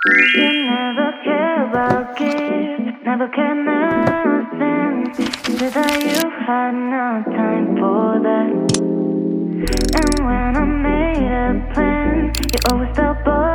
You never care about gifts, never care nothing. You said that you had no time for that. And when I made a plan, you always felt bored.